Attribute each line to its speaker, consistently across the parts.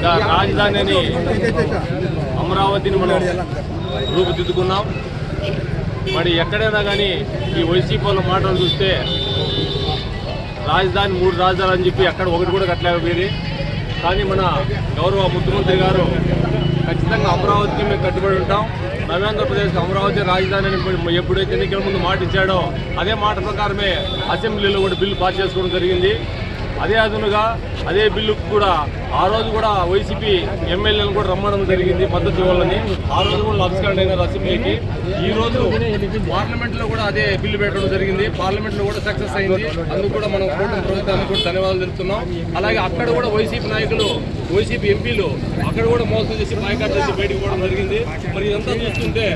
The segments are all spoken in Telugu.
Speaker 1: రాజధానిని అమరావతిని మనం రూపుదిద్దుకున్నాం. మరి ఎక్కడైనా కానీ ఈ వైసీపీ వాళ్ళ మాటలు చూస్తే రాజధాని 3 రాజధానులు అని చెప్పి ఎక్కడ ఒకటి కూడా కట్టలేకపోయింది. కానీ మన గౌరవ ముఖ్యమంత్రి గారు ఖచ్చితంగా అమరావతికి మేము కట్టుబడి ఉంటాం, నవ్యాంధ్రప్రదేశ్కి అమరావతి రాజధాని అని ఎప్పుడైతే ఎన్నికల ముందు మాట ఇచ్చాడో అదే మాట ప్రకారమే అసెంబ్లీలో కూడా బిల్లు పాస్ చేసుకోవడం జరిగింది. అదే అదునుగా అదే బిల్లుకు కూడా ఆ రోజు కూడా వైసీపీ ఎమ్మెల్యేలను కూడా రమ్మడం జరిగింది మద్దతు ఇవ్వాలని. ఆ రోజు కూడా లబ్స్కాండ్ అయినారు అసెంబ్లీకి. ఈ రోజు పార్లమెంట్లో కూడా అదే బిల్లు పెట్టడం జరిగింది, పార్లమెంట్లో కూడా సక్సెస్ అయింది. అందుకు కూడా మనం కూటమి ప్రభుత్వానికి కూడా ధన్యవాదాలు తెలుపుతున్నాం. అలాగే అక్కడ కూడా వైసీపీ నాయకులు, వైసీపీ ఎంపీలు అక్కడ కూడా మోసం చేసి బాయ్కాట్ చేసి బయటకు పోవడం జరిగింది. మరి ఇదంతా చూస్తుంటే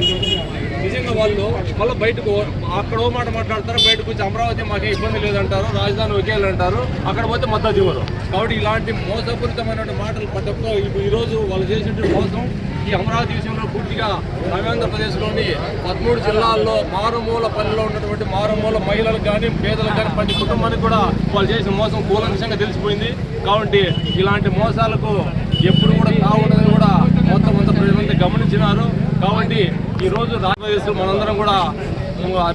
Speaker 1: నిజంగా వాళ్ళు మళ్ళీ బయటకు అక్కడ ఓ మాట మాట్లాడతారు, బయటకు వచ్చి అమరావతి మాకే ఇబ్బంది లేదంటారు, రాజధాని ఒకేయాలంటారు, అక్కడ పోతే మద్దతు ఇవ్వరు. కాబట్టి ఇలాంటి మోసపూరితమైన మాటలు ప్రతి ఒక్క ఈరోజు వాళ్ళు చేసినటువంటి మోసం ఈ అమరావతి విషయంలో పూర్తిగా నవ్యాంధ్రప్రదేశ్లోని 13 జిల్లాల్లో మారుమూల పల్లెలో ఉన్నటువంటి మారుమూల మహిళలకు కానీ పేదలకు కానీ ప్రతి కుటుంబానికి కూడా వాళ్ళు చేసిన మోసం కూలంకషంగా తెలిసిపోయింది. కాబట్టి ఇలాంటి మోసాలకు ఎప్పుడు కూడా తావుండదని కూడా మొత్తం ప్రజలంతా గమనించినారు. కాబట్టి ఈరోజు ఆంధ్రప్రదేశ్లో మనందరం కూడా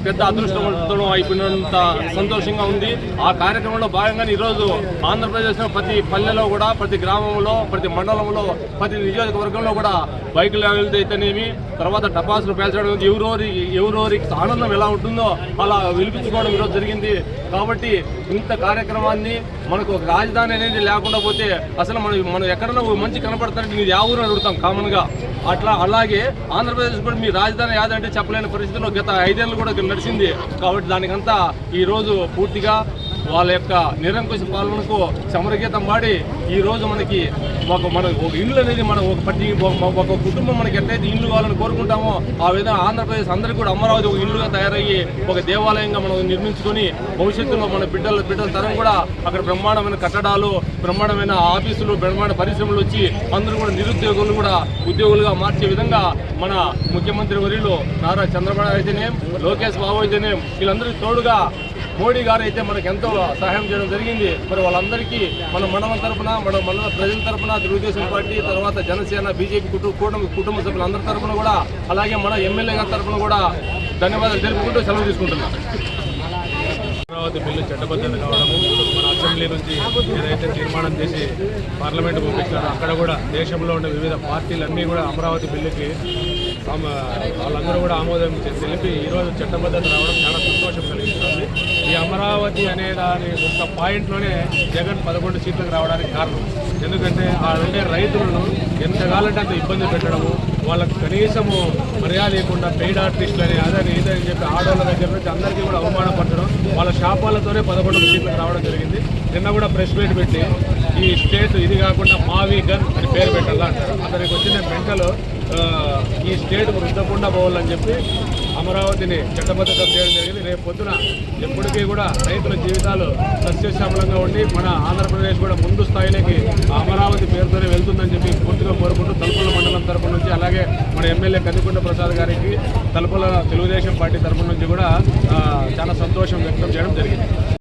Speaker 1: పెద్ద అదృష్టవంతులు అయిపోయినంత సంతోషంగా ఉంది. ఆ కార్యక్రమంలో భాగంగానే ఈరోజు ఆంధ్రప్రదేశ్లో ప్రతి పల్లెలో కూడా, ప్రతి గ్రామంలో, ప్రతి మండలంలో, ప్రతి నియోజకవర్గంలో కూడా బైకులు అయితేనేమి, తర్వాత టపాసులు పేల్చడం, ఎవరోరికి ఆనందం ఎలా ఉంటుందో అలా వినిపించుకోవడం ఈరోజు జరిగింది. కాబట్టి ఇంత కార్యక్రమాన్ని మనకు ఒక రాజధాని అనేది లేకుండా పోతే అసలు మనం ఎక్కడన్నా మంచి కనపడతానంటే ఇది యా ఊరు అడుగుతాం కామన్గా. అలాగే ఆంధ్రప్రదేశ్ కూడా మీ రాజధాని యాదంటే చెప్పలేని పరిస్థితిలో గత 5 ఏళ్ళు కూడా నడిచింది. కాబట్టి దానికంతా ఈరోజు పూర్తిగా వాళ్ళ యొక్క నిరంకుశ పాలనకు సమరగీతం పాడి ఈరోజు మనకి ఒక ఇల్లు అనేది మనం ఒక కుటుంబం మనకి ఎట్లయితే ఇల్లు కావాలని కోరుకుంటామో ఆ విధంగా ఆంధ్రప్రదేశ్ అందరికీ కూడా అమరావతి ఒక ఇల్లుగా తయారయ్యి ఒక దేవాలయంగా మనం నిర్మించుకొని భవిష్యత్తులో మన బిడ్డల తరం కూడా అక్కడ బ్రహ్మాండమైన కట్టడాలు, బ్రహ్మాండమైన ఆఫీసులు, బ్రహ్మాండ పరిశ్రమలు వచ్చి అందరూ కూడా నిరుద్యోగులు కూడా ఉద్యోగులుగా మార్చే విధంగా మన ముఖ్యమంత్రి వర్యులు నారా చంద్రబాబు అయితేనే, లోకేష్ బాబు అయితేనే వీళ్ళందరికీ తోడుగా మోడీ గారు అయితే మనకు ఎంతో సహాయం చేయడం జరిగింది. మరి వాళ్ళందరికీ మన మండలం తరఫున, మన మండల ప్రజల తరఫున, తెలుగుదేశం పార్టీ, తర్వాత జనసేన, బీజేపీ కుటుంబ సభ్యులందరి తరఫున కూడా, అలాగే మన ఎమ్మెల్యే గారి తరఫున కూడా ధన్యవాదాలు తెలుపుకుంటూ సెలవు తీసుకుంటున్నాం.
Speaker 2: అమరావతి బిల్లు చట్టబద్ధత కావడము, మన అసెంబ్లీ నుంచి ఏదైతే తీర్మానం చేసి పార్లమెంట్ పంపించారో అక్కడ కూడా దేశంలో ఉండే వివిధ పార్టీలన్నీ కూడా అమరావతి బిల్లుకి వాళ్ళందరూ కూడా ఆమోదం తెలిపి ఈరోజు చట్టబద్ధత రావడం చాలా సంతోషం కలిగిస్తుంది. ఈ అమరావతి అనే దాని ఒక పాయింట్లోనే జగన్ 11 సీట్లకు రావడానికి కారణం. ఎందుకంటే ఆ ఉండే రైతులను ఎంతకాలంటే అంత ఇబ్బంది పెట్టడము, వాళ్ళకు కనీసము మర్యాద లేకుండా పెయిడ్ ఆర్టిస్టులు అని అదని ఇదని చెప్పి ఆడవాళ్ళ దగ్గర నుంచి అందరికీ కూడా అవమానపరచడం, వాళ్ళ శాపాలతోనే 11 సీట్లకు రావడం జరిగింది. నిన్న కూడా ప్రెస్ మీట్ పెట్టి ఈ స్టేట్ ఇది కాకుండా మావి గన్ అని పేరు పెట్టాలా అంటారు. అతనికి వచ్చిన మెంటలు ఈ స్టేట్ వృద్ధకుండా పోవాలని చెప్పి అమరావతిని చట్టబద్ధత చేయడం జరిగింది. రేపు పొద్దున ఎప్పటికీ కూడా రైతుల జీవితాలు సస్యశ్యామలంగా ఉండి మన ఆంధ్రప్రదేశ్ కూడా ముందు స్థాయిలోకి అమరావతి పేరుతోనే వెళ్తుందని చెప్పి పూర్తిగా కోరుకుంటూ తలుపుల మండలం తరపు నుంచి, అలాగే మన ఎమ్మెల్యే కందికొండ ప్రసాద్ గారికి తలుపుల తెలుగుదేశం పార్టీ తరపు నుంచి కూడా చాలా సంతోషం వ్యక్తం చేయడం జరిగింది.